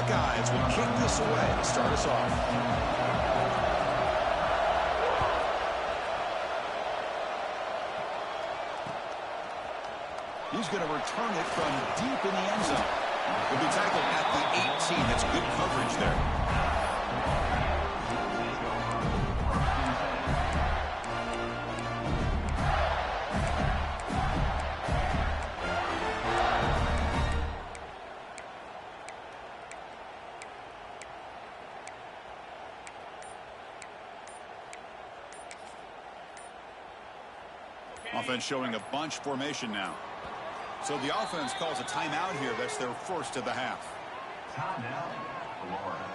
Buckeyes will kick this away to start us off. He's going to return it from deep in the end zone. He'll be tackled at the 18. That's good coverage there. Offense showing a bunch formation now. So the offense calls a timeout here. That's their first of the half. Timeout, Florida.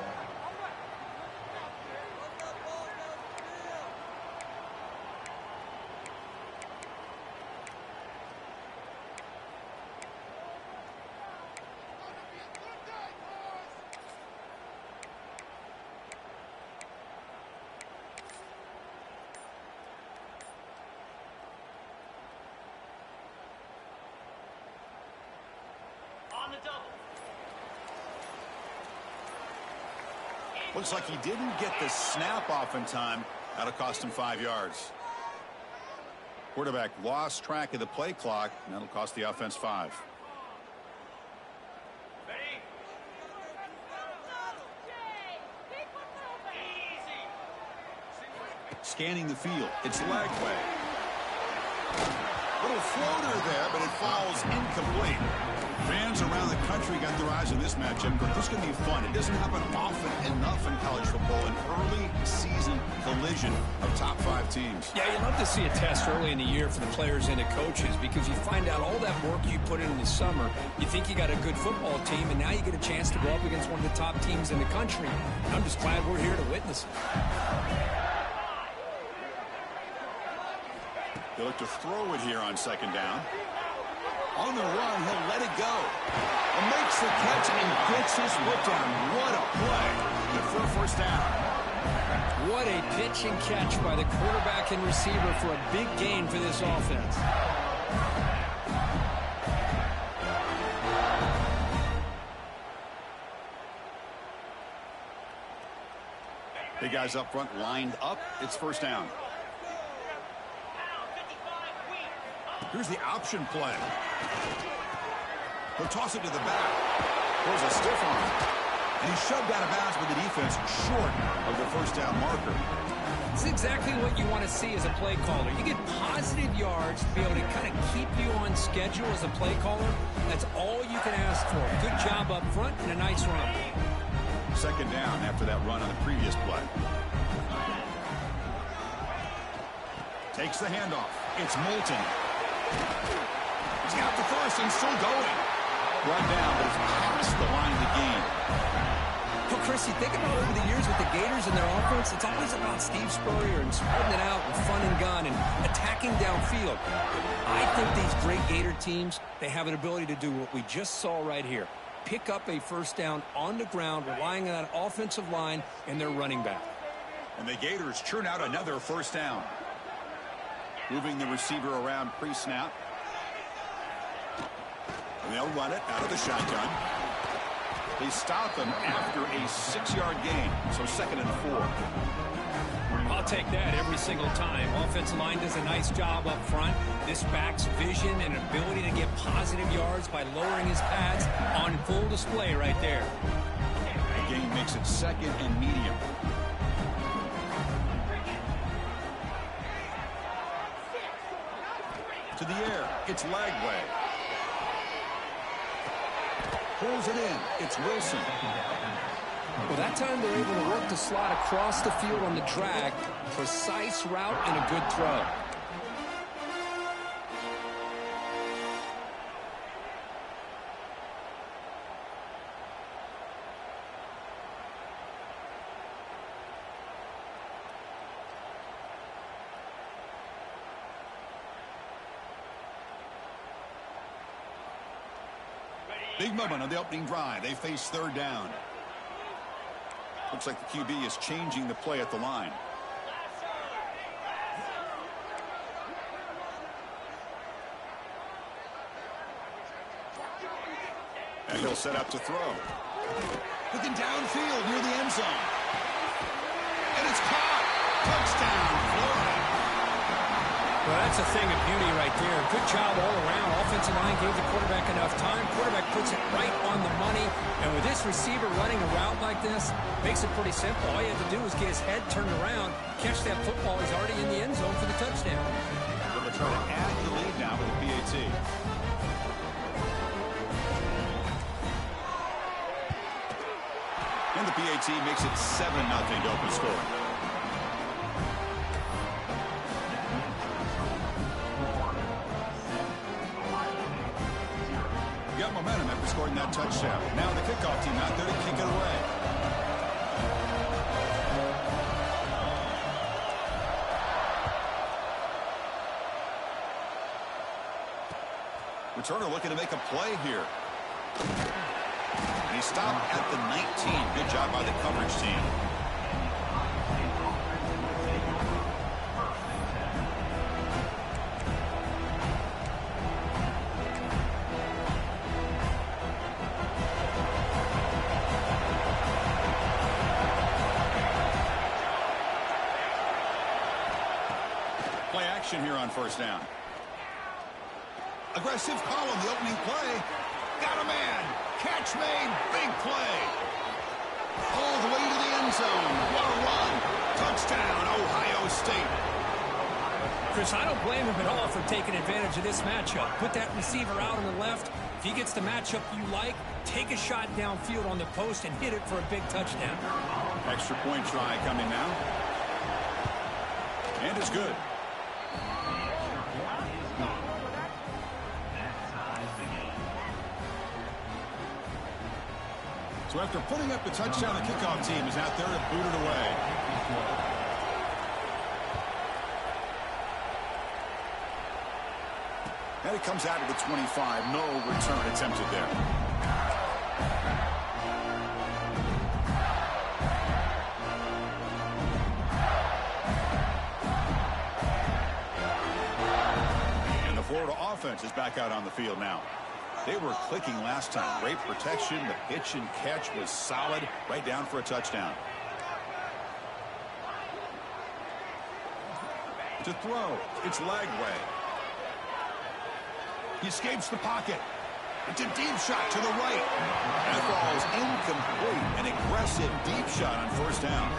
Looks like he didn't get the snap off in time. That'll cost him 5 yards. Quarterback lost track of the play clock, and that'll cost the offense 5. Scanning the field. It's Lagway. Little floater there, but it falls incomplete. Fans around the country got their eyes on this matchup, but this is going to be fun. It doesn't happen often enough in college football, an early season collision of top 5 teams. Yeah, you love to see a test early in the year for the players and the coaches because you find out all that work you put in the summer. You think you got a good football team, and now you get a chance to go up against one of the top teams in the country. I'm just glad we're here to witness it. They look to throw it here on second down. On the run, he'll let it go. And makes the catch and gets his foot down. What a play. And for a first down. What a pitch and catch by the quarterback and receiver for a big gain for this offense. Big guys up front lined up. It's first down. Here's the option play. He'll toss it to the back. There's a stiff arm. And he's shoved out of bounds by the defense short of the first down marker. It's exactly what you want to see as a play caller. You get positive yards to be able to kind of keep you on schedule as a play caller. That's all you can ask for. Good job up front and a nice run. Second down after that run on the previous play. Takes the handoff. It's Moulton. He's got the first and still going. Run down, but it's past the line to gain. Well, Chris, you think about over the years with the Gators and their offense, it's always about Steve Spurrier and spreading it out and fun and gun and attacking downfield. I think these great Gator teams, they have an ability to do what we just saw right here. Pick up a first down on the ground, relying on that offensive line and their running back. And the Gators churn out another first down. Moving the receiver around pre-snap. And they'll run it out of the shotgun. They stop them after a 6-yard gain. So second and 4. I'll take that every single time. Offensive line does a nice job up front. This back's vision and ability to get positive yards by lowering his pads on full display right there. The gain makes it second and medium. To the air, it's Lagway. Pulls it in, it's Wilson. Well, that time they're able to work the slot across the field on the drag. Precise route and a good throw. Big moment on the opening drive. They face third down. Looks like the QB is changing the play at the line. And he'll set up to throw. Looking downfield near the end zone. And it's caught. Touchdown, Florida. Well, that's a thing of beauty right there. Good job all around. Offensive line gave the quarterback enough time. Quarterback puts it right on the money. And with this receiver running a route like this, makes it pretty simple. All you have to do is get his head turned around, catch that football. He's already in the end zone for the touchdown. They'll try to add the lead now with the PAT. And the PAT makes it 7-0 to open scoring. Got momentum after scoring that touchdown. Now the kickoff team out there to kick it away. Returner looking to make a play here. And he stopped at the 19. Good job by the coverage team. Play action here on first down. Aggressive call on the opening play. Got a man. Catch made. Big play. All the way to the end zone. What a run. Touchdown, Ohio State. Chris, I don't blame him at all for taking advantage of this matchup. Put that receiver out on the left. If he gets the matchup you like, take a shot downfield on the post and hit it for a big touchdown. Extra point try coming now. And it's good. So after putting up the touchdown, the kickoff team is out there to boot it away. And it comes out of the 25. No return attempted there. And the Florida offense is back out on the field now. They were clicking last time. Great protection. The pitch and catch was solid. Right down for a touchdown. To throw. It's Lagway. He escapes the pocket. It's a deep shot to the right. That ball's incomplete. An aggressive deep shot on first down.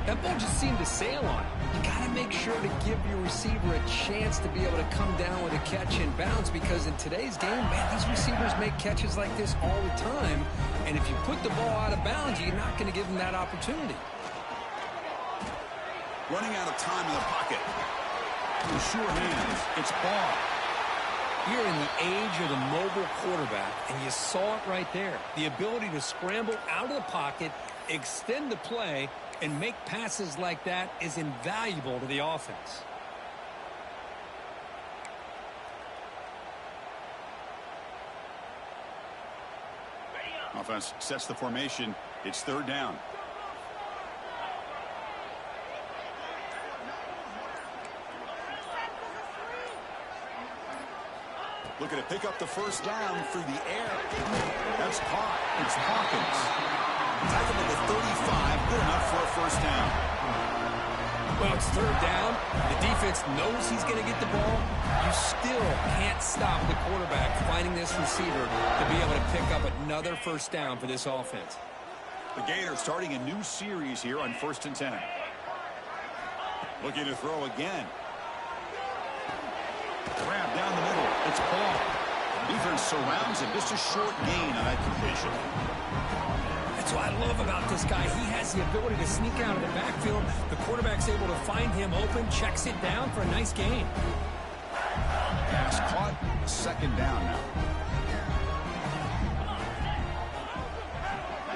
That ball just seemed to sail on it. You got to make sure to give your receiver a chance to be able to come down with a catch and bounce, because in today's game, man, these receivers make catches like this all the time. And if you put the ball out of bounds, you're not going to give them that opportunity. Running out of time in the pocket. With sure hands. It's Ball. You're in the age of the mobile quarterback, and you saw it right there. The ability to scramble out of the pocket, extend the play, and make passes like that is invaluable to the offense. Offense sets the formation. It's third down. Looking to pick up the first down through the air. That's caught. It's Hawkins. Tackled at the 35. Good enough for a first down. Well, it's third down. The defense knows he's going to get the ball. You still can't stop the quarterback finding this receiver to be able to pick up another first down for this offense. The Gators starting a new series here on 1st and 10. Looking to throw again. Grab down the middle. It's Ball. Defense surrounds him. Just a short gain on that completion. That's what I love about this guy. He has the ability to sneak out of the backfield. The quarterback's able to find him open, checks it down for a nice gain. Pass caught. Second down now.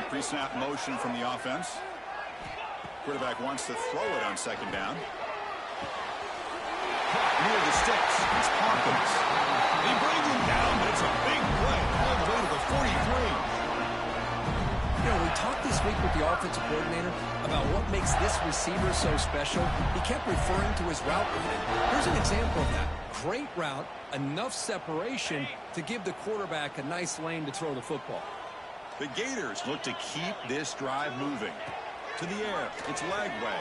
Pre-snap motion from the offense. Quarterback wants to throw it on second down. Near the sticks. It's Hawkins. He brings him down, but it's a big play all the way to the 43. You know, we talked this week with the offensive coordinator about what makes this receiver so special. He kept referring to his route running. Here's an example of that. Great route, enough separation to give the quarterback a nice lane to throw the football. The Gators look to keep this drive moving. To the air, it's Lagway.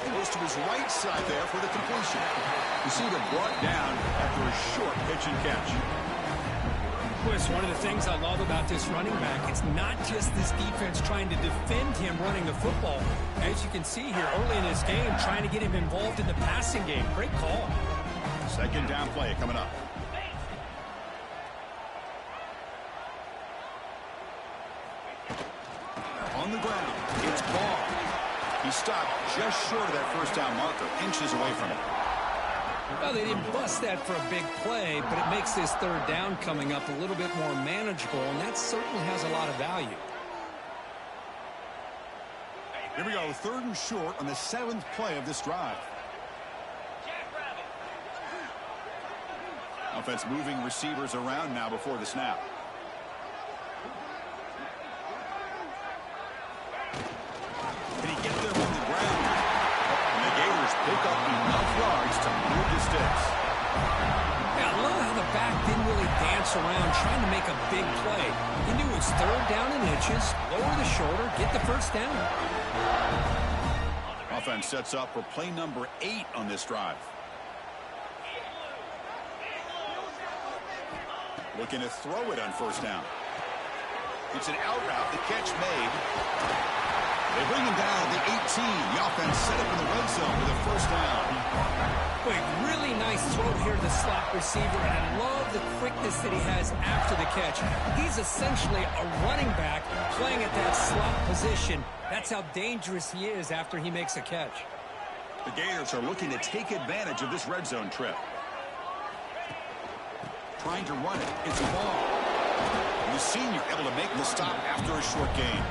Goes to his right side there for the completion. Receiver brought down after a short pitch and catch. Chris, one of the things I love about this running back, it's not just this defense trying to defend him running the football. As you can see here early in this game, trying to get him involved in the passing game. Great call. Second down play coming up. On the ground, it's Ball. He stopped just short of that first down marker, inches away from it. Well, they didn't bust that for a big play, but it makes this third down coming up a little bit more manageable, and that certainly has a lot of value. Here we go, third and short on the 7th play of this drive. Offense moving receivers around now before the snap. Can he get there on the ground? And the Gators pick up enough yards to move the sticks. Yeah, I love how the back didn't really dance around trying to make a big play. He knew it was third down in inches, lower the shoulder, get the first down. Offense sets up for play number 8 on this drive. Looking to throw it on first down. It's an out route, the catch made. They bring him down at the 18. The offense set up in the red zone with a first down. Wait, really nice throw here to the slot receiver, and I love the quickness that he has after the catch. He's essentially a running back playing at that slot position. That's how dangerous he is after he makes a catch. The Gators are looking to take advantage of this red zone trip. Trying to run it. It's a ball. And the senior able to make the stop after a short gain.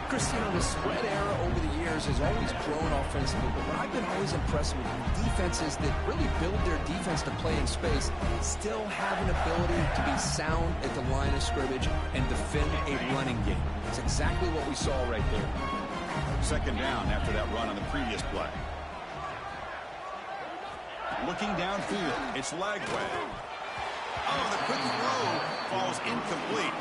Chris, the spread era over the years has always grown offensively, but what I've been always impressed with defenses that really build their defense to play in space still have an ability to be sound at the line of scrimmage and defend a running game. It's exactly what we saw right there. Second down after that run on the previous play. Looking downfield, it's Lagway. Oh, the quick throw falls incomplete.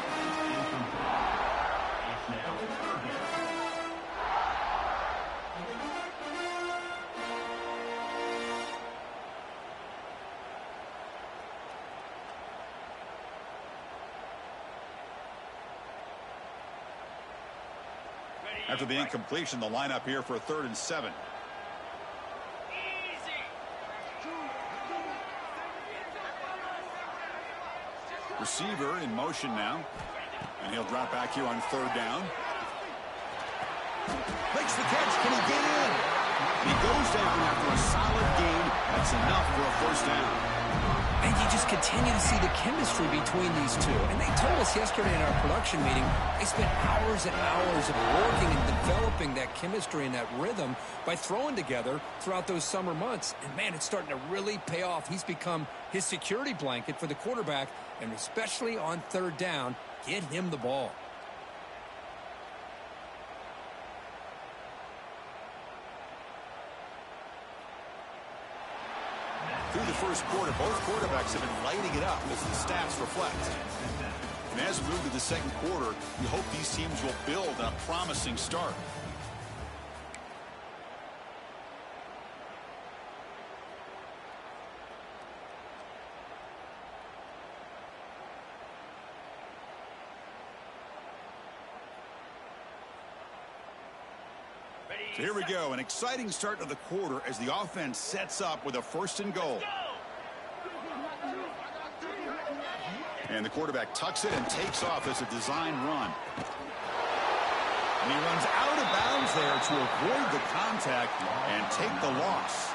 After the incompletion, the lineup here for a 3rd and 7. Receiver in motion now. And he'll drop back here on 3rd down. Makes the catch. Can he get in? He goes down after a solid gain. That's enough for a first down. And you just continue to see the chemistry between these two. And they told us yesterday in our production meeting, they spent hours and hours of working and developing that chemistry and that rhythm by throwing together throughout those summer months. And, man, it's starting to really pay off. He's become his security blanket for the quarterback, and especially on 3rd down, get him the ball. Through the first quarter, both quarterbacks have been lighting it up as the stats reflect. And as we move to the second quarter, we hope these teams will build on a promising start. So here we go, an exciting start to the quarter as the offense sets up with a 1st and goal. And the quarterback tucks it and takes off as a design run. And he runs out of bounds there to avoid the contact and take the loss.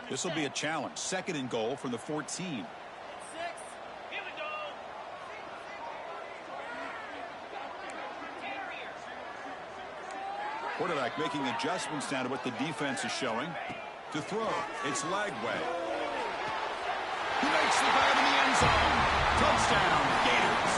This will be a challenge. 2nd and goal from the 14. Quarterback making adjustments now to what the defense is showing. To throw, it's Lagway. He makes the grab in the end zone. Touchdown, Gators.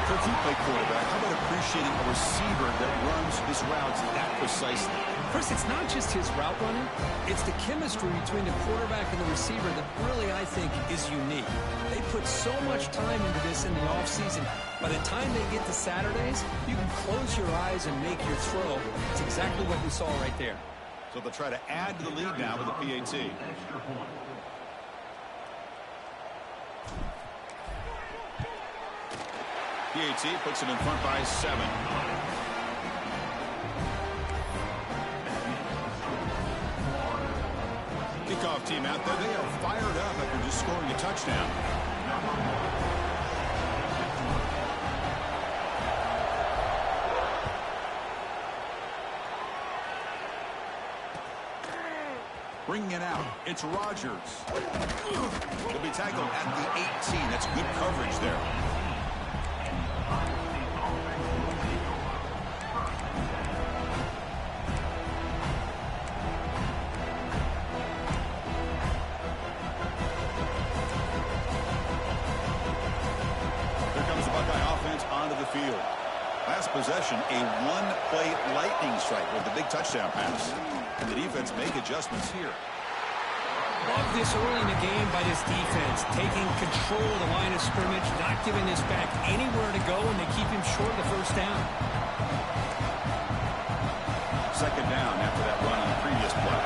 Coach, you play quarterback. How about appreciating a receiver that runs his routes that precisely? Chris, it's not just his route running. It's the chemistry between the quarterback and the receiver that really, I think, is unique. They put so much time into this in the offseason. By the time they get to Saturdays, you can close your eyes and make your throw. It's exactly what we saw right there. So they'll try to add to the lead now with a PAT. PAT puts it in front by 7. Kickoff team out there. They are fired up after just scoring a touchdown. Bringing it out. It's Rogers. He'll be tackled at the 18. That's good coverage there. Onto the field. Last possession, a one-play lightning strike with the big touchdown pass. And the defense make adjustments here. Love this early in the game by this defense, taking control of the line of scrimmage, not giving this back anywhere to go, and they keep him short of the first down. Second down after that run on the previous play.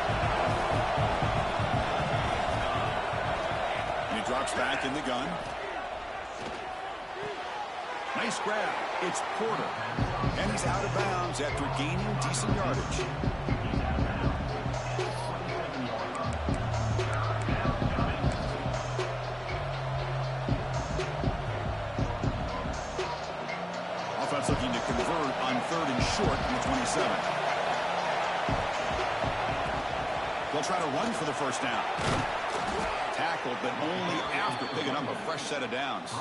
And he drops back in the gun. Nice grab. It's Porter. And he's out of bounds after gaining decent yardage. Offense looking to convert on 3rd and short from the 27. They'll try to run for the first down. Tackled, but only after picking up a fresh set of downs.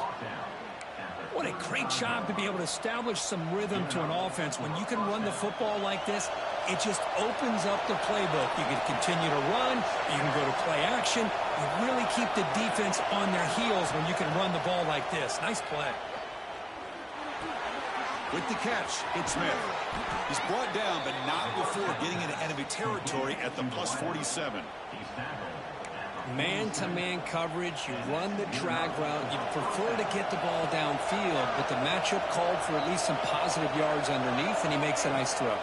What a great job to be able to establish some rhythm to an offense. When you can run the football like this, it just opens up the playbook. You can continue to run. You can go to play action. You really keep the defense on their heels when you can run the ball like this. Nice play. With the catch, it's Smith. He's brought down, but not before getting into enemy territory at the plus 47. Man-to-man coverage, you run the drag route, you prefer to get the ball downfield, but the matchup called for at least some positive yards underneath, and he makes a nice throw.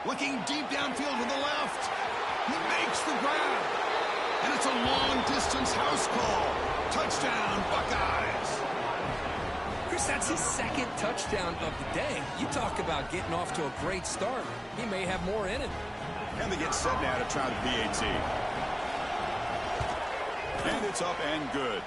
Looking deep downfield to the left. He makes the grab. And it's a long-distance house call. Touchdown, Buckeyes. Chris, that's his second touchdown of the day. You talk about getting off to a great start. He may have more in it. And they get set now to try the PAT. And it's up and good.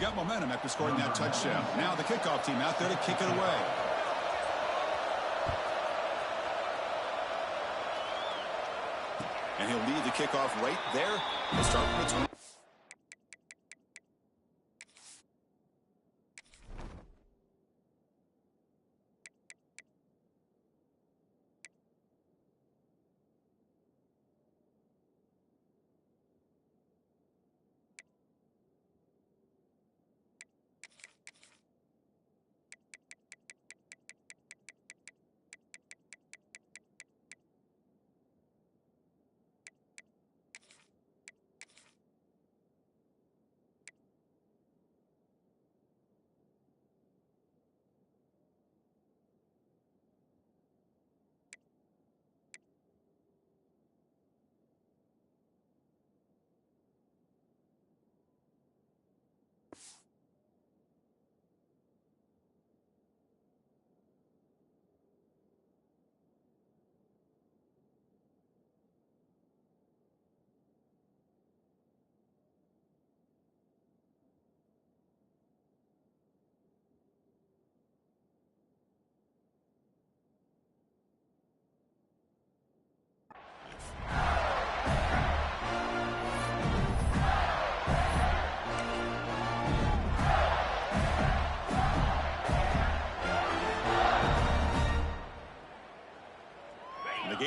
Got momentum after scoring that touchdown. Now the kickoff team out there to kick it away. And he'll lead the kickoff right there. He'll start from the 20.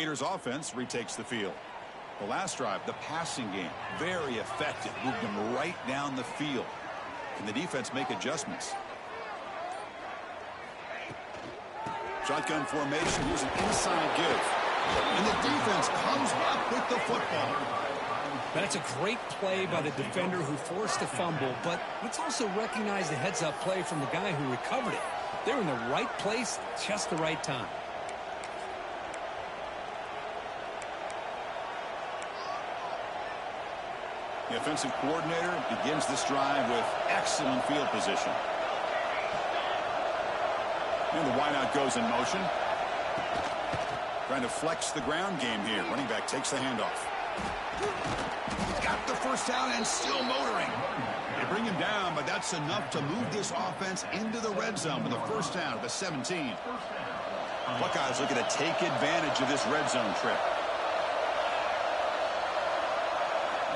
Gators offense retakes the field. The last drive, the passing game, very effective. Moved them right down the field. Can the defense make adjustments? Shotgun formation. Here's an inside give. And the defense comes up with the football. That's a great play by the defender who forced a fumble, but let's also recognize the heads-up play from the guy who recovered it. They're in the right place, just the right time. The offensive coordinator begins this drive with excellent field position. And the wideout goes in motion. Trying to flex the ground game here. Running back takes the handoff. Got the first down and still motoring. They bring him down, but that's enough to move this offense into the red zone with a first down at the 17. Buckeyes looking to take advantage of this red zone trip.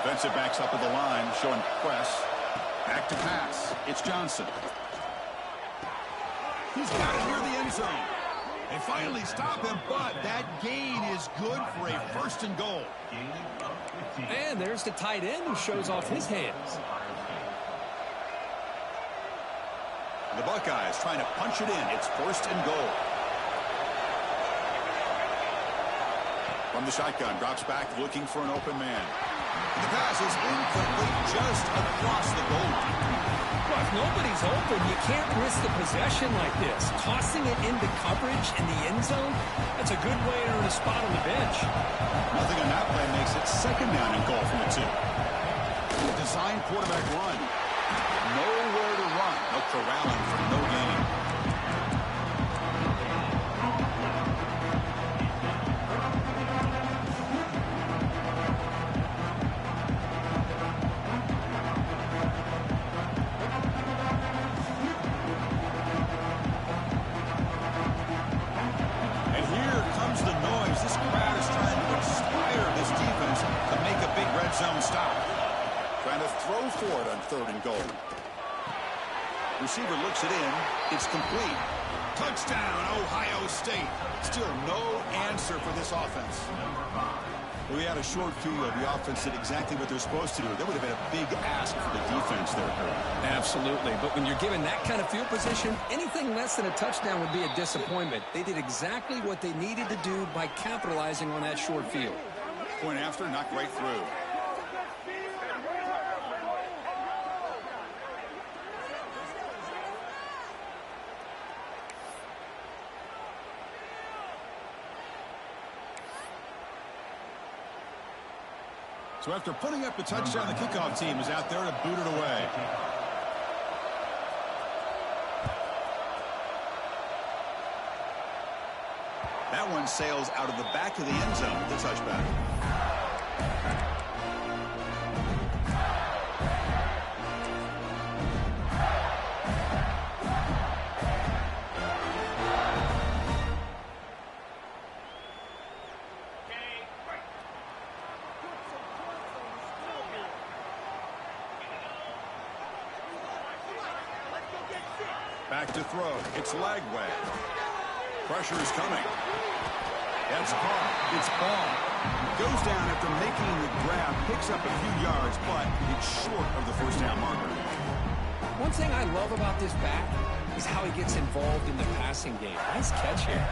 Defensive backs up at the line, showing press. Back to pass. It's Johnson. He's got it near the end zone. They finally stop him, but that gain is good for a first and goal. And there's the tight end who shows off his hands. The Buckeyes trying to punch it in. It's first and goal. From the shotgun, drops back looking for an open man. The pass is incomplete just across the goal line. Well, if nobody's open, you can't risk the possession like this. Tossing it into coverage in the end zone, that's a good way to earn a spot on the bench. Nothing on that play makes it second down and goal from the 2. Design quarterback run. Nowhere to run. No corralling for no gain. Zone stop. Trying to throw for it on third and goal. Receiver looks it in. It's complete. Touchdown, Ohio State. Still no answer for this offense. We had a short field. The offense did exactly what they're supposed to do. That would have been a big ask for the defense there. Absolutely. But when you're given that kind of field position, anything less than a touchdown would be a disappointment. They did exactly what they needed to do by capitalizing on that short field. Point after, knocked right through. So after putting up the touchdown, the kickoff team is out there to boot it away. That one sails out of the back of the end zone with the touchback. Back to throw. It's Lagway. Pressure is coming. That's caught. It's ball. Goes down after making the grab. Picks up a few yards, but it's short of the first down marker. One thing I love about this back is how he gets involved in the passing game. Nice catch here.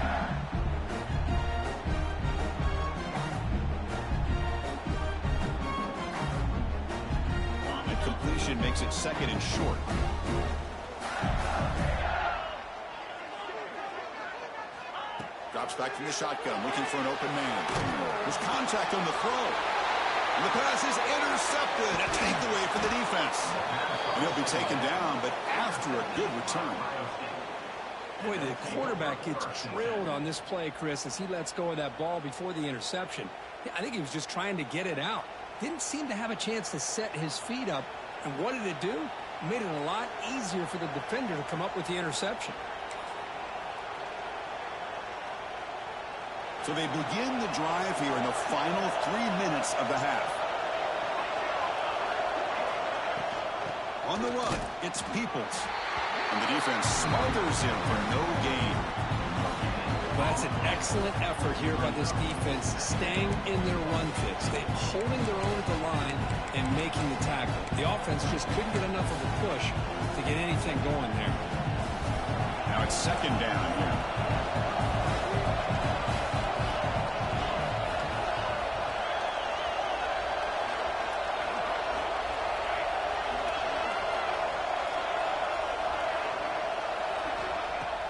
And completion makes it second and short. Drops back from the shotgun, looking for an open man. There's contact on the throw. And the pass is intercepted. A takeaway for the defense. And he'll be taken down, but after a good return. Boy, the quarterback gets drilled on this play, Chris, as he lets go of that ball before the interception. I think he was just trying to get it out. Didn't seem to have a chance to set his feet up. And what did it do? It made it a lot easier for the defender to come up with the interception. So they begin the drive here in the final 3 minutes of the half. On the run, it's Peoples. And the defense smothers him for no gain. Well, that's an excellent effort here by this defense, staying in their run fix. They're holding their own at the line and making the tackle. The offense just couldn't get enough of a push to get anything going there. Now it's second down here.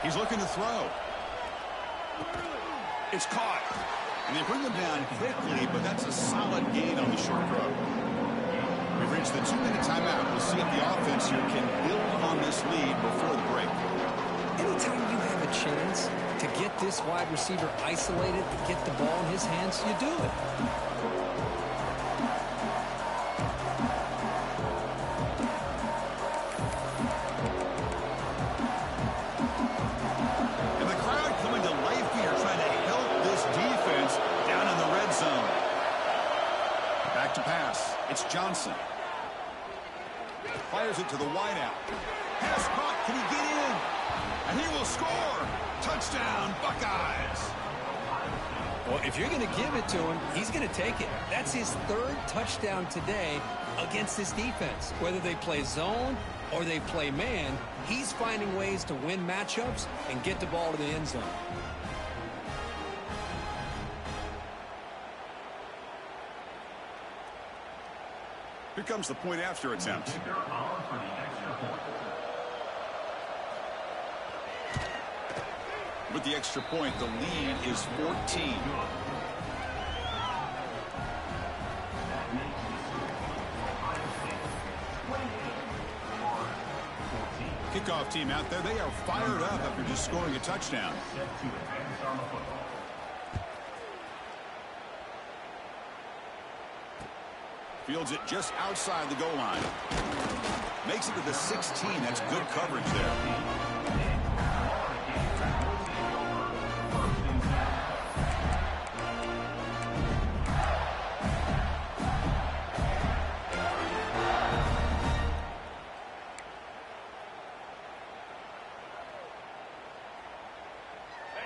He's looking to throw. It's caught. And they bring him down quickly, but that's a solid gain on the short throw. We've reached the 2-minute timeout. We'll see if the offense here can build on this lead before the break. Anytime you have a chance to get this wide receiver isolated, to get the ball in his hands, you do it. To pass. It's Johnson. Fires it to the wideout. Pass caught. Can he get in? And he will score. Touchdown, Buckeyes. Well, if you're going to give it to him, he's going to take it. That's his third touchdown today against this defense. Whether they play zone or they play man, he's finding ways to win matchups and get the ball to the end zone. Here comes the point after attempt. With the extra point, the lead is 14. Kickoff team out there. They are fired up after just scoring a touchdown. Fields it just outside the goal line. Makes it to the 16. That's good coverage there.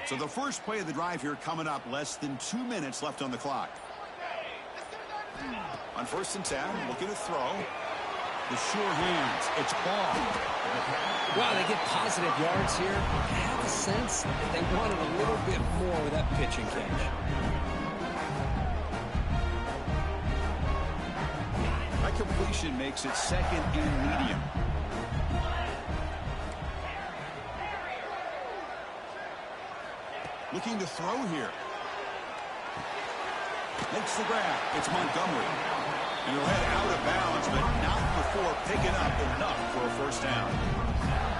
So the first play of the drive here coming up, less than 2 minutes left on the clock. On 1st and 10, looking to throw. The sure hands. It's ball. Wow, they get positive yards here. I have a sense that they wanted a little bit more with that pitching catch. That completion makes it second and medium. Looking to throw here. Makes the grab. It's Montgomery. And he'll head out of bounds, but not before picking up enough for a first down.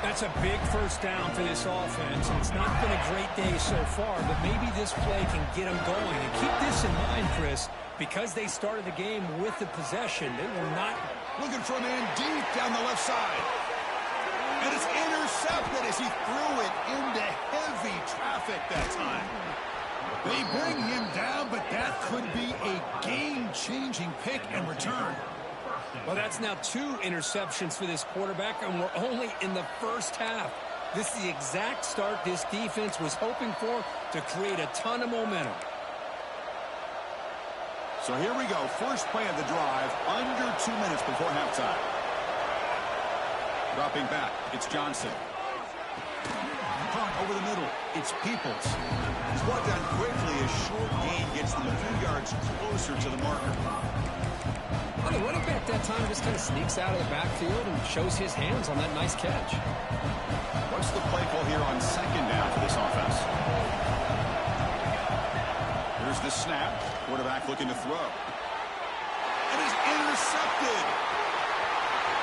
That's a big first down for this offense. It's not been a great day so far, but maybe this play can get them going. And keep this in mind, Chris, because they started the game with the possession, they will not... Looking for a man deep down the left side. And it's intercepted as he threw it into heavy traffic that time. They bring him down, but that could be a game-changing pick and return. Well, that's now 2 interceptions for this quarterback, and we're only in the first half. This is the exact start this defense was hoping for to create a ton of momentum. So here we go. First play of the drive, under 2 minutes before halftime. Dropping back, it's Johnson. Caught over the middle, it's Peoples. He's brought down quickly as short gain gets them a few yards closer to the marker. Well, the running back that time just kind of sneaks out of the backfield and shows his hands on that nice catch. What's the play call here on second down for this offense? Here's the snap. Quarterback looking to throw. And he's intercepted.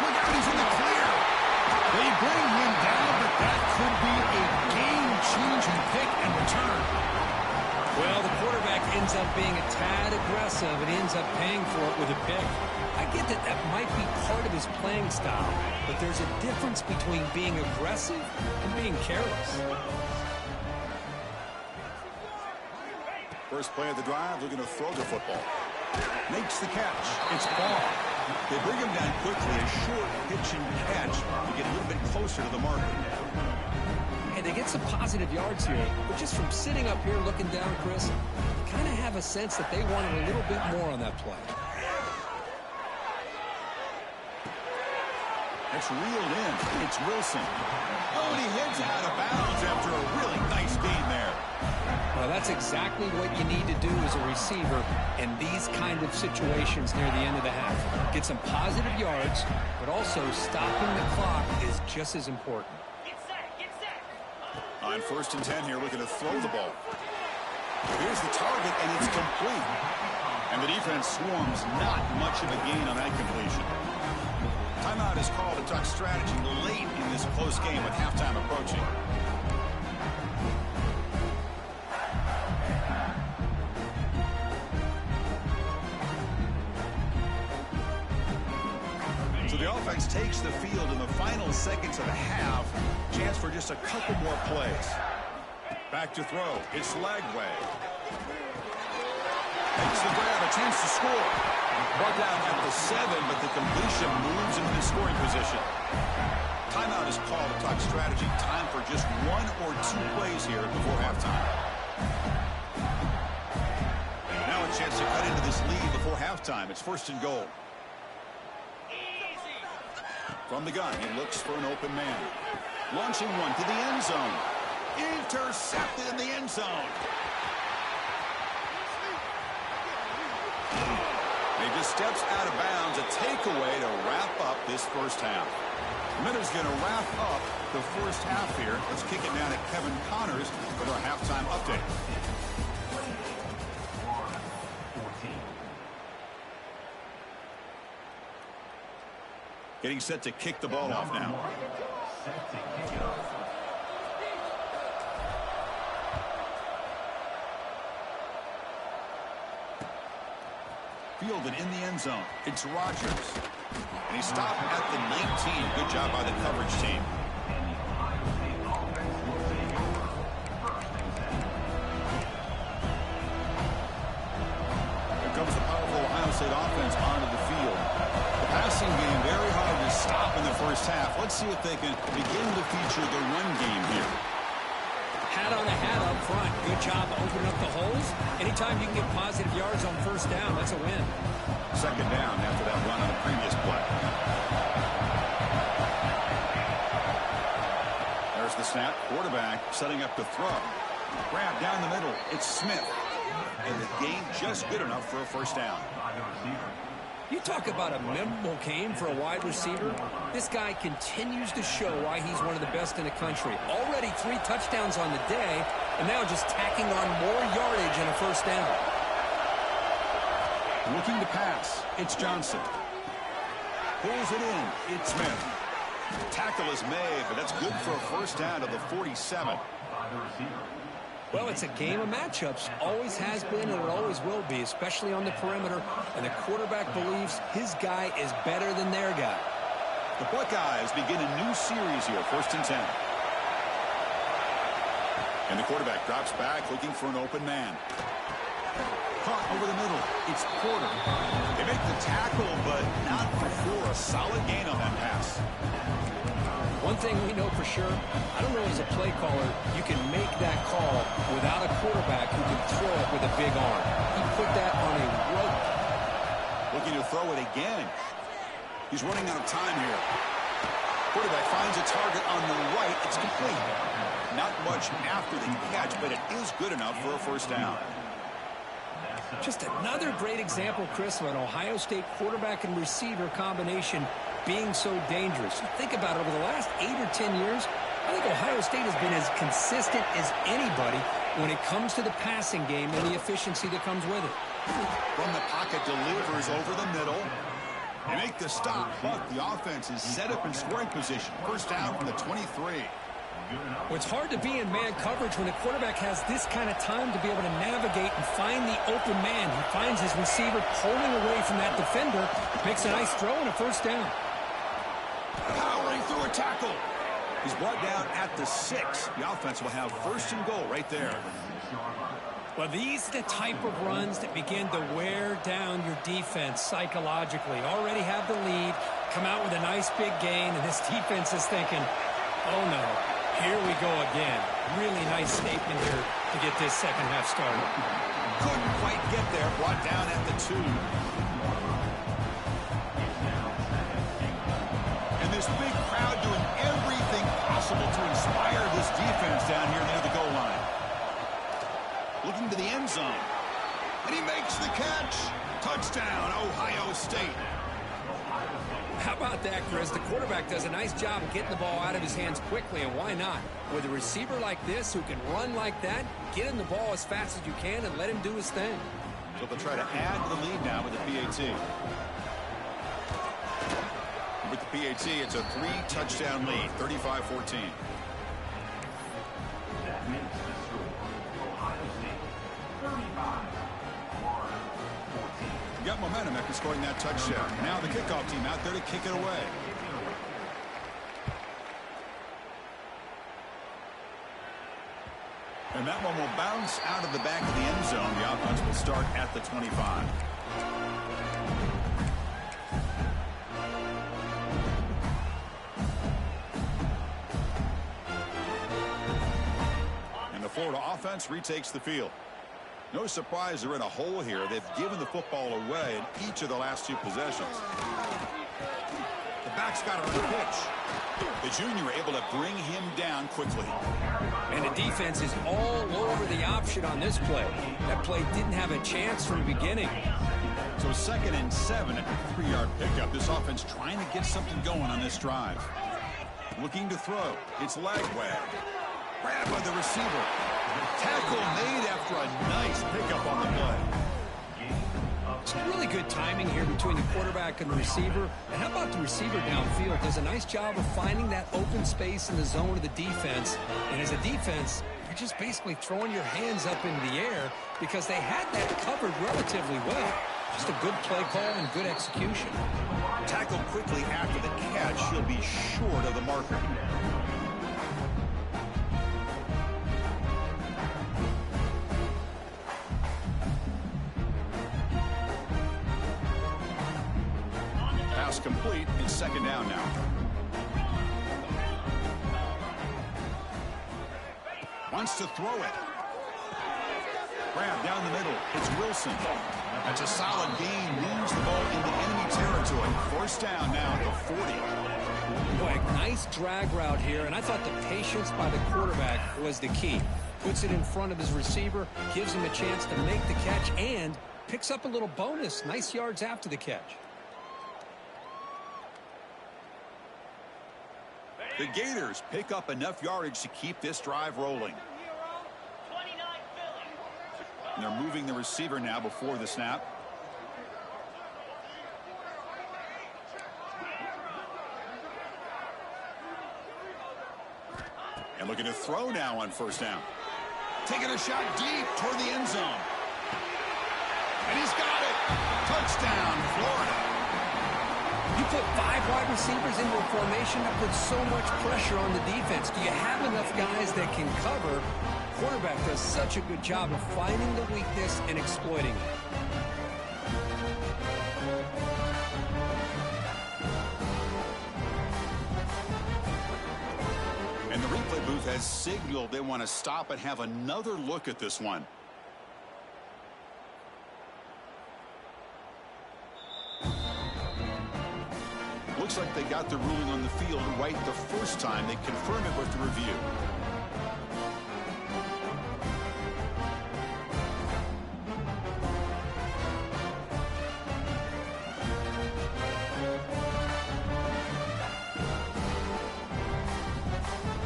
Look out, he's in the clear. They bring him down, but that could be a game-changing pick and return. Well, the quarterback ends up being a tad aggressive and ends up paying for it with a pick. I get that that might be part of his playing style, but there's a difference between being aggressive and being careless. First play of the drive, looking to throw the football. Makes the catch. It's ball. They bring him down quickly, a short pitch and catch to get a little bit closer to the marker. Hey, they get some positive yards here, but just from sitting up here looking down, Chris, you kind of have a sense that they wanted a little bit more on that play. That's reeled in. It's Wilson. Oh, and he heads out of bounds after a really nice gain there. Well, that's exactly what you need to do as a receiver in these kind of situations near the end of the half. Get some positive yards, but also stopping the clock is just as important. On 1st and 10 here, looking to throw the ball. Here's the target, and it's complete. And the defense swarms, not much of a gain on that completion. Timeout is called to talk strategy late in this close game with halftime approaching. So the offense takes the field in the final seconds of the half. Chance for just a couple more plays. Back to throw. It's Lagway. Makes the grab, a chance to score. Brought down at the 7, but the completion moves into the scoring position. Timeout is called to talk strategy. Time for just 1 or 2 plays here before halftime. Now a chance to cut into this lead before halftime. It's 1st and goal. From the gun, he looks for an open man. Launching one to the end zone. Intercepted in the end zone. He just steps out of bounds. A takeaway to wrap up this first half. Miller's going to wrap up the first half here. Let's kick it down at Kevin Connors with our halftime update. Getting set to kick the ball off now. Fielded in the end zone. It's Rodgers. And he stopped at the 19. Good job by the coverage team. Here comes the powerful Ohio State offense onto the field. The passing game very hard to stop in the first half. Let's see if they can begin to feature the run game here. Hat on a hat up front. Good job opening up the holes. Anytime you can get positive yards on 1st down, that's a win. 2nd down after that run on the previous play. There's the snap. Quarterback setting up to throw. Grab down the middle. It's Smith. And the gain just good enough for a 1st down. You talk about a memorable game for a wide receiver. This guy continues to show why he's one of the best in the country. Already 3 touchdowns on the day, and now just tacking on more yardage and a 1st down. Looking to pass. It's Johnson. Pulls it in. It's Smith. Tackle is made, but that's good for a 1st down to the 47. Well, it's a game of matchups. Always has been and it always will be, especially on the perimeter. And the quarterback believes his guy is better than their guy. The Buckeyes begin a new series here, 1st and 10. And the quarterback drops back looking for an open man. Caught over the middle. It's Porter. They make the tackle, but not before a solid gain on that pass. One thing we know for sure, I don't know as a play caller, you can make that call without a quarterback who can throw it with a big arm. He put that on a rope. Looking to throw it again. He's running out of time here. Quarterback finds a target on the right. It's complete. Not much after the catch, but it is good enough for a 1st down. Just another great example, Chris, of an Ohio State quarterback and receiver combination being so dangerous. You think about it, over the last 8 or 10 years, I think Ohio State has been as consistent as anybody when it comes to the passing game and the efficiency that comes with it. From the pocket, delivers over the middle. They make the stop, but the offense is set up in scoring position. 1st down from the 23. Well, it's hard to be in man coverage when the quarterback has this kind of time to be able to navigate and find the open man. He finds his receiver pulling away from that defender, makes a nice throw and a 1st down. Powering through a tackle. He's brought down at the 6. The offense will have 1st and goal right there. Well, these are the type of runs that begin to wear down your defense psychologically. Already have the lead, come out with a nice big gain, and this defense is thinking, oh no, here we go again. Really nice statement here to get this second half started. Couldn't quite get there, brought down at the 2. And this big crowd doing everything possible to inspire this defense down here near the goal line. Looking to the end zone. And he makes the catch. Touchdown, Ohio State. How about that, Chris? The quarterback does a nice job of getting the ball out of his hands quickly, and why not? With a receiver like this who can run like that, get him the ball as fast as you can and let him do his thing. So they'll try to add to the lead now with the PAT. With the PAT, it's a 3-touchdown lead, 35-14. Got momentum after scoring that touchdown. Now the kickoff team out there to kick it away. And that one will bounce out of the back of the end zone. The offense will start at the 25. And the Florida offense retakes the field. No surprise they're in a hole here. They've given the football away in each of the last 2 possessions. The back's got a run pitch. The junior able to bring him down quickly. And the defense is all over the option on this play. That play didn't have a chance from the beginning. So 2nd and 7 at the 3-yard pickup. This offense trying to get something going on this drive. Looking to throw. It's leg wag. Grab by the receiver. Tackle made after a nice pickup on the play. Some really good timing here between the quarterback and the receiver. And how about the receiver downfield? Does a nice job of finding that open space in the zone of the defense. And as a defense, you're just basically throwing your hands up into the air because they had that covered relatively well. Just a good play call and good execution. Tackled quickly after the catch. He'll be short of the marker. Pass complete. It's 2nd down now. Wants to throw it. Grab down the middle. It's Wilson. That's a solid gain. Moves the ball into enemy territory. 1st down now at the 40. Boy, nice drag route here, and I thought the patience by the quarterback was the key. Puts it in front of his receiver, gives him a chance to make the catch, and picks up a little bonus. Nice yards after the catch. The Gators pick up enough yardage to keep this drive rolling. And they're moving the receiver now before the snap. And looking to throw now on 1st down. Taking a shot deep toward the end zone. And he's got it. Touchdown, Florida. You put 5 wide receivers into a formation that puts so much pressure on the defense. Do you have enough guys that can cover? Quarterback does such a good job of finding the weakness and exploiting it. And the replay booth has signaled they want to stop and have another look at this one. Looks like they got the ruling on the field right the first time. They confirm it with the review.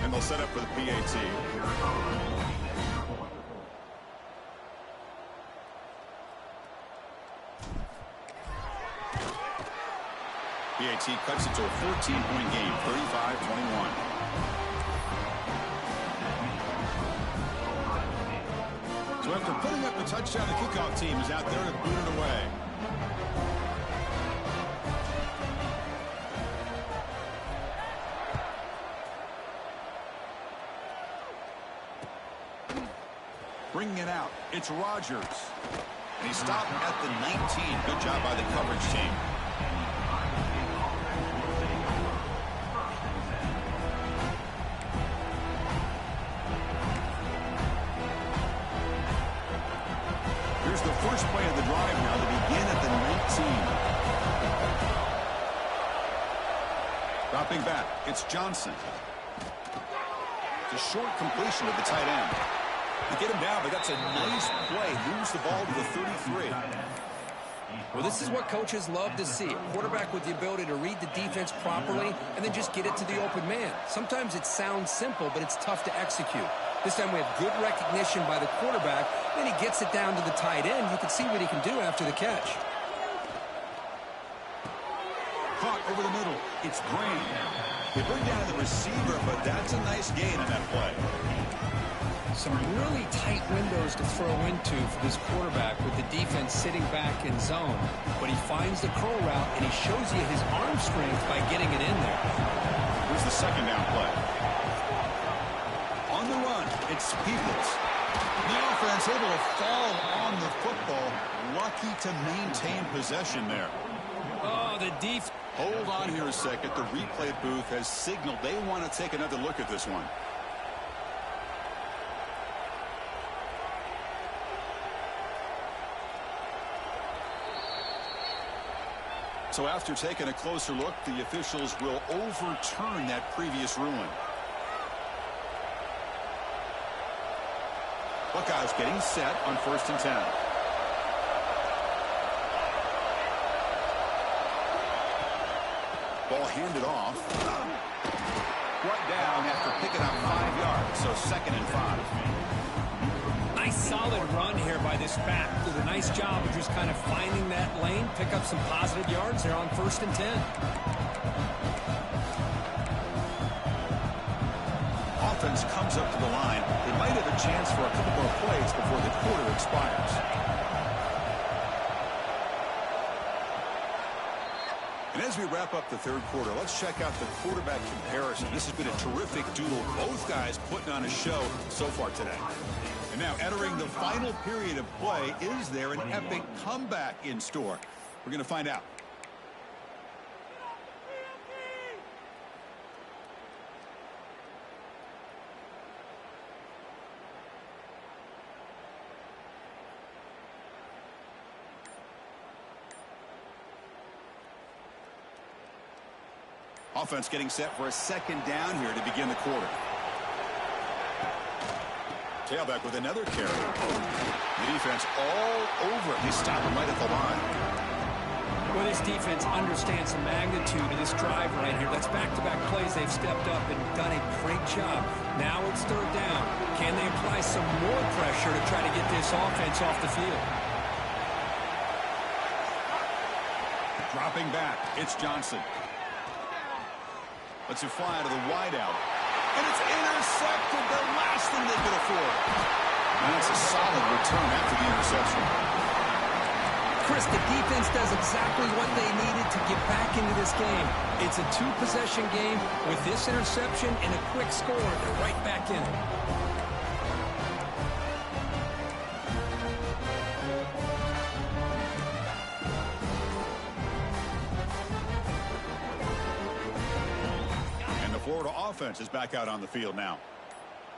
And they'll set up for the PAT. PAT cuts it to a 14-point game, 35-21. So after putting up the touchdown, the kickoff team is out there to boot it away. Bringing it out, it's Rodgers. And he stopped at the 19. Good job by the coverage team. Here's the first play of the drive now to begin at the 19. Dropping back, it's Johnson. It's a short completion to the tight end. To get him down, but that's a nice play. Moves the ball to the 33. Well, this is what coaches love to see. A quarterback with the ability to read the defense properly and then just get it to the open man. Sometimes it sounds simple, but it's tough to execute. This time we have good recognition by the quarterback. Then he gets it down to the tight end. You can see what he can do after the catch. Caught over the middle. It's Green. They bring down the receiver, but that's a nice gain on that play. Some really tight windows to throw into for this quarterback with the defense sitting back in zone. But he finds the curl route, and he shows you his arm strength by getting it in there. Here's the second down play. On the run, it's Peoples. The offense able to fall on the football. Lucky to maintain possession there. Oh, the defense. Hold on here a second. The replay booth has signaled they want to take another look at this one. So after taking a closer look, the officials will overturn that previous ruling. Buckeyes getting set on 1st and 10. Ball handed off. Brought down after picking up 5 yards, so 2nd and 5. Nice solid run here by this back. Did a nice job of just kind of finding that lane, pick up some positive yards there on 1st and 10. Offense comes up to the line. They might have a chance for a couple more plays before the quarter expires. And as we wrap up the third quarter, let's check out the quarterback comparison. This has been a terrific duel. Both guys putting on a show so far today. And now entering the final period of play, is there an epic comeback in store? We're going to find out. Offense getting set for a 2nd down here to begin the quarter. Tailback with another carry. The defense all over it. They stop him right at the line. Well, this defense understands the magnitude of this drive right here. That's back-to-back plays. They've stepped up and done a great job. Now it's 3rd down. Can they apply some more pressure to try to get this offense off the field? Dropping back, it's Johnson. Lets it fly to the wideout. And it's intercepted, the last thing they could afford. And it's a solid return after the interception. Chris, the defense does exactly what they needed to get back into this game. It's a 2-possession game. With this interception and a quick score, they're right back in it. Florida offense is back out on the field now.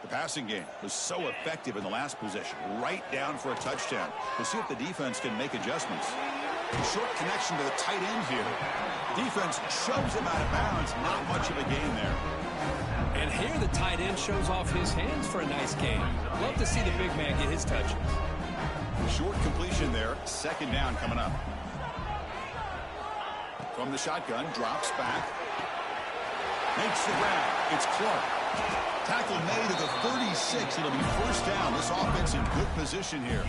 The passing game was so effective in the last possession, right down for a touchdown. We'll see if the defense can make adjustments. A short connection to the tight end here. Defense shoves him out of bounds. Not much of a gain there. And here the tight end shows off his hands for a nice game. Love to see the big man get his touches. Short completion there. 2nd down coming up. From the shotgun, drops back. Makes the grab. It's Clark. Tackle made at the 36. It'll be 1st down. This offense in good position here.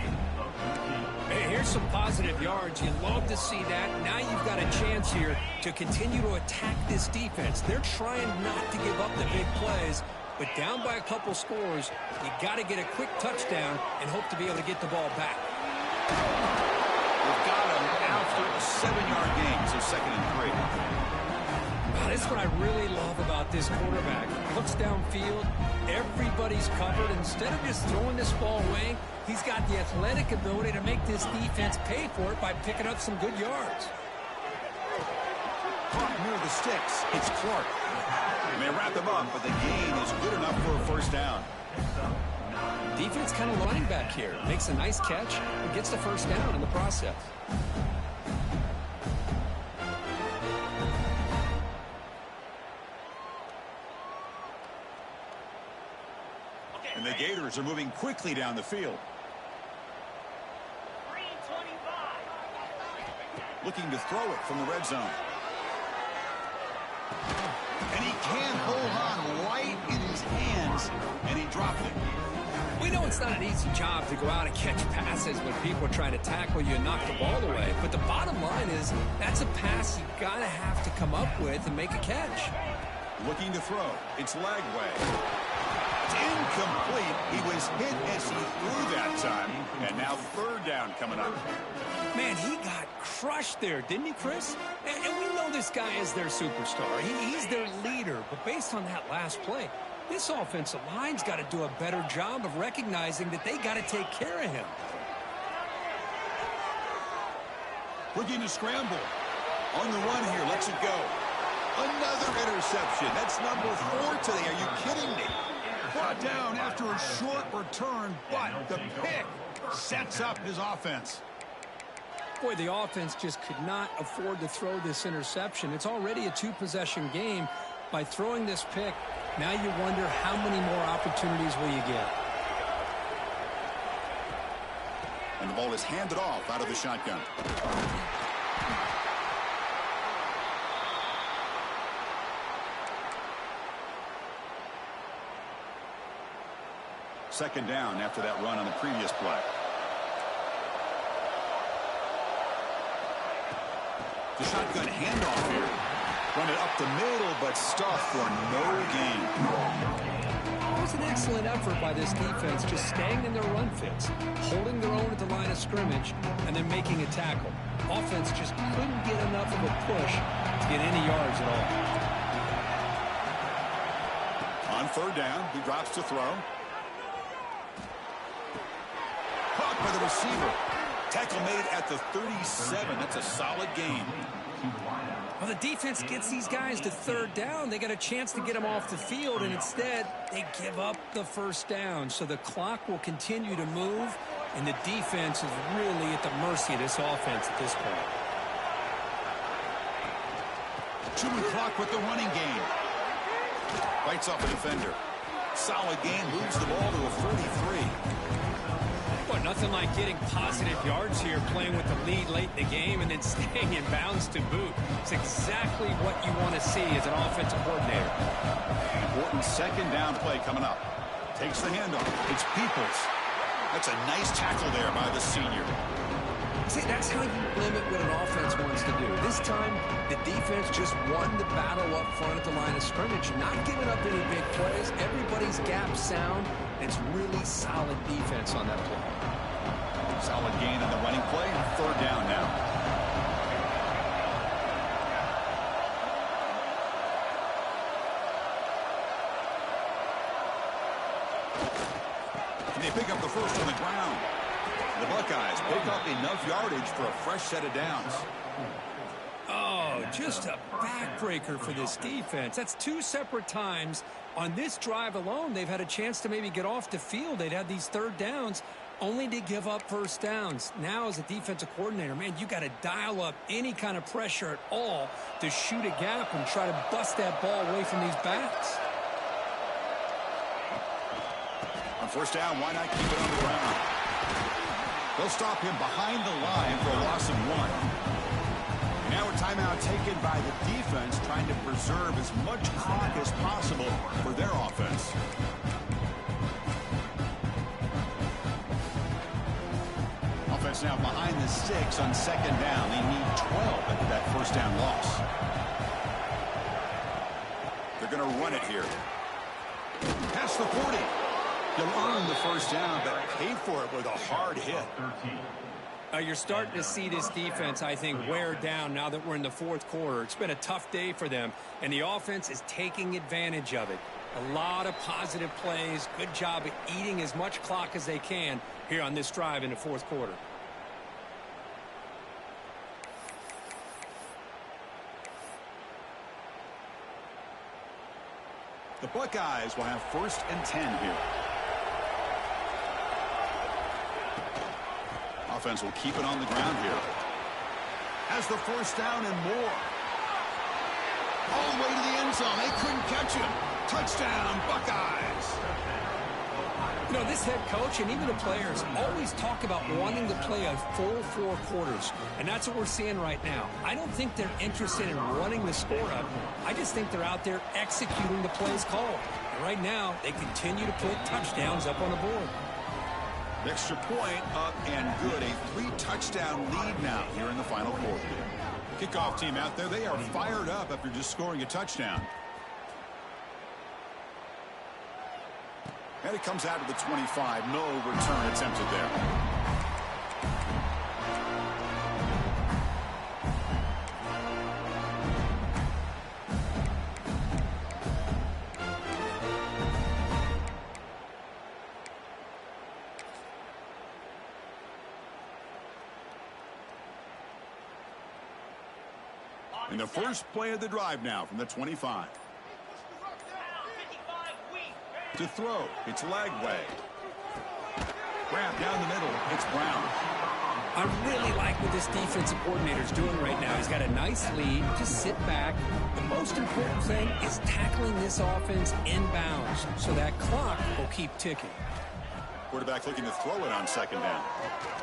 Hey, here's some positive yards. You love to see that. Now you've got a chance here to continue to attack this defense. They're trying not to give up the big plays, but down by a couple scores, you got to get a quick touchdown and hope to be able to get the ball back. We've got him after a 7-yard gain, so 2nd and 3. That's what I really love about this quarterback. Looks downfield, everybody's covered. Instead of just throwing this ball away, he's got the athletic ability to make this defense pay for it by picking up some good yards. Caught near the sticks. It's Clark. They wrap him up, but the gain is good enough for a first down. Defense kind of lying back here. Makes a nice catch and gets the first down in the process. And the Gators are moving quickly down the field. Looking to throw it from the red zone. And he can't hold on right in his hands, and he dropped it. We know it's not an easy job to go out and catch passes when people are trying to tackle you and knock the ball away. But the bottom line is that's a pass you got to have to come up with and make a catch. Looking to throw. It's Lagway. It's incomplete. He was hit as he threw that time. And now third down coming up. Man, he got crushed there, didn't he, Chris? And we know this guy is their superstar. He's their leader. But based on that last play, this offensive line's got to do a better job of recognizing that they got to take care of him. Looking to scramble. On the run here, lets it go. Another interception. That's number 4 today. Are you kidding me? Brought down after a short return, but the pick sets up his offense. Boy, the offense just could not afford to throw this interception. It's already a 2-possession game. By throwing this pick, now you wonder how many more opportunities will you get. And the ball is handed off out of the shotgun. Second down after that run on the previous play. The shotgun handoff here. Run it up the middle, but stuffed for no gain. It was an excellent effort by this defense, just staying in their run fits, holding their own at the line of scrimmage, and then making a tackle. Offense just couldn't get enough of a push to get any yards at all. On third down, he drops to throw. Caught by the receiver. Tackle made at the 37. That's a solid gain. Well, the defense gets these guys to third down. They got a chance to get them off the field, and instead they give up the first down. So the clock will continue to move, and the defense is really at the mercy of this offense at this point. Chewing clock with the running game. Bites off a defender. Solid gain, moves the ball to a 43. Boy, nothing like getting positive yards here, playing with the lead late in the game and then staying in bounds to boot. It's exactly what you want to see as an offensive coordinator. Important second down play coming up. Takes the handoff. It's Peoples. That's a nice tackle there by the senior. See, that's how you limit what an offense wants to do. This time, the defense just won the battle up front at the line of scrimmage, not giving up any big plays. Everybody's gap sound. It's really solid defense on that play. Solid gain on the running play. Third down now. And they pick up the first on the ground. The Buckeyes pick up enough yardage for a fresh set of downs. Oh, just a backbreaker for this defense. That's 2 separate times on this drive alone. They've had a chance to maybe get off the field. They'd had these third downs only to give up first downs. Now, as a defensive coordinator, man, you got to dial up any kind of pressure at all to shoot a gap and try to bust that ball away from these backs. On first down, why not keep it on the ground? They'll stop him behind the line for a loss of 1. Now a timeout taken by the defense, trying to preserve as much clock as possible for their offense. Offense now behind the 6 on second down. They need 12 after that first down loss. They're going to run it here. Past the 40. You'll earn the first down, but pay for it with a hard hit. You're starting to see this defense, I think, wear down now that we're in the fourth quarter. It's been a tough day for them, and the offense is taking advantage of it. A lot of positive plays. Good job at eating as much clock as they can here on this drive in the fourth quarter. The Buckeyes will have 1st and 10 here. Offense will keep it on the ground here. Has the 1st down and more. All the way to the end zone. They couldn't catch him. Touchdown, Buckeyes. You know, this head coach and even the players always talk about wanting to play a full 4 quarters, and that's what we're seeing right now. I don't think they're interested in running the score up. I just think they're out there executing the plays called. And right now, they continue to put touchdowns up on the board. Extra point up and good. A 3-touchdown lead now here in the final quarter. Kickoff team out there. They are fired up after just scoring a touchdown. And it comes out to the 25. No return attempted there. In the first play of the drive now from the 25. To throw, it's Lagway. Grab down the middle, it's Brown. I really like what this defensive coordinator's doing right now. He's got a nice lead. Just sit back. The most important thing is tackling this offense inbounds so that clock will keep ticking. Quarterback looking to throw it on 2nd down.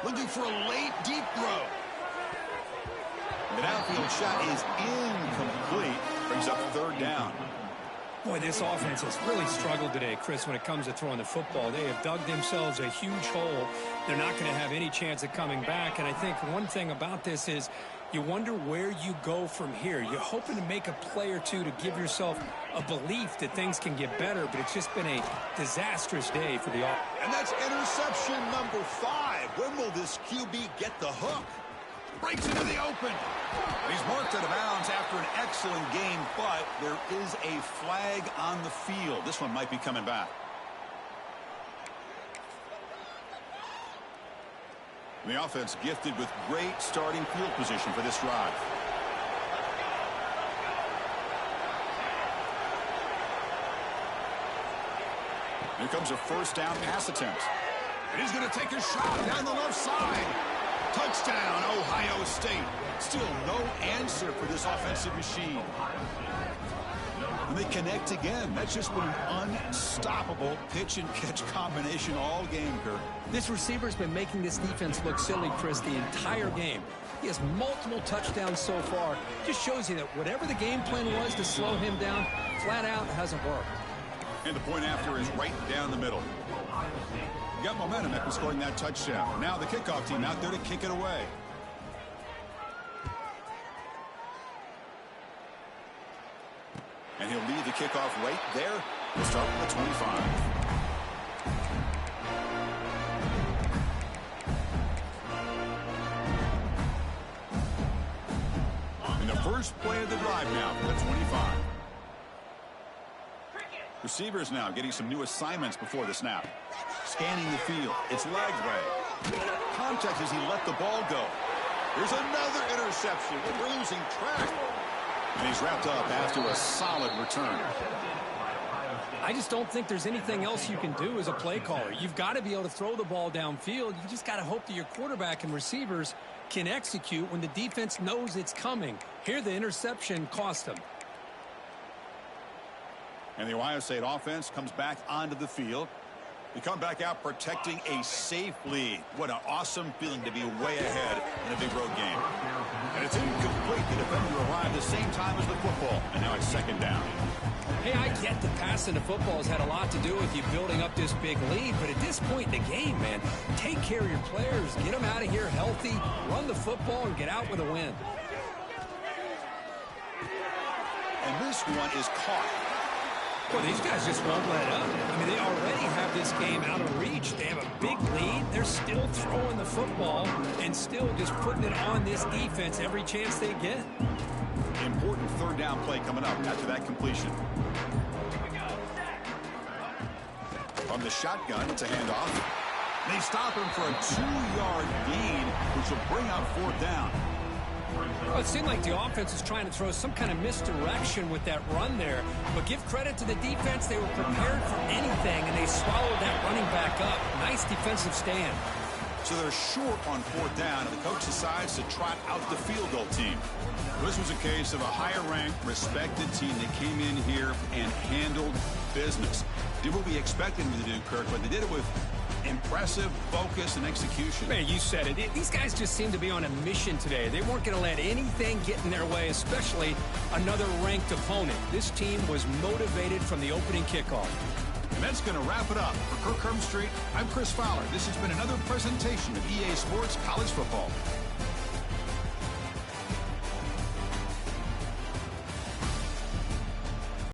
Looking for a late, deep throw. The downfield shot is incomplete. Brings up 3rd down. Boy, this offense has really struggled today, Chris, when it comes to throwing the football. They have dug themselves a huge hole. They're not going to have any chance of coming back. And I think one thing about this is you wonder where you go from here. You're hoping to make a play or two to give yourself a belief that things can get better, but it's just been a disastrous day for the offense. And that's interception number 5. When will this QB get the hook? Breaks into the open. He's marked out of bounds after an excellent game, but there is a flag on the field. This one might be coming back. The offense gifted with great starting field position for this drive. Here comes a 1st down pass attempt. And he's going to take a shot down the left side. Touchdown, Ohio State. Still no answer for this offensive machine. And they connect again. That's just been an unstoppable pitch-and-catch combination all game, Kirk. This receiver's been making this defense look silly, Chris, the entire game. He has multiple touchdowns so far. Just shows you that whatever the game plan was to slow him down, flat out hasn't worked. And the point after is right down the middle. Got momentum after scoring that touchdown. Now the kickoff team out there to kick it away. And he'll lead the kickoff right there. We'll start with the 25. In the first play of the drive now for the 25. Receivers now getting some new assignments before the snap. Scanning the field. It's Lagway. Contact as he let the ball go. There's another interception. We're losing track. And he's wrapped up after a solid return. I just don't think there's anything else you can do as a play caller. You've got to be able to throw the ball downfield. You just got to hope that your quarterback and receivers can execute when the defense knows it's coming. Here, the interception cost them. And the Ohio State offense comes back onto the field. They come back out protecting a safe lead. What an awesome feeling to be way ahead in a big road game. And it's incomplete. The defender arrived the same time as the football. And now it's 2nd down. Hey, I get that passing the football has had a lot to do with you building up this big lead. But at this point in the game, man, take care of your players. Get them out of here healthy. Run the football and get out with a win. And this one is caught. Well, these guys just won't let up. I mean, they already have this game out of reach. They have a big lead, they're still throwing the football and still just putting it on this defense every chance they get. Important third down play coming up after that completion. From the shotgun, it's a handoff. They stop him for a 2-yard gain, which will bring out fourth down. Well, it seemed like the offense was trying to throw some kind of misdirection with that run there. But give credit to the defense. They were prepared for anything, and they swallowed that running back up. Nice defensive stand. So they're short on fourth down, and the coach decides to trot out the field goal team. This was a case of a higher-ranked, respected team that came in here and handled business. Did what we expected them to do, Kirk, but they did it with impressive focus and execution. Man, you said it. These guys just seem to be on a mission today. They weren't going to let anything get in their way, especially another ranked opponent. This team was motivated from the opening kickoff. And that's going to wrap it up. For Kirk Street, I'm Chris Fowler. This has been another presentation of EA Sports College Football.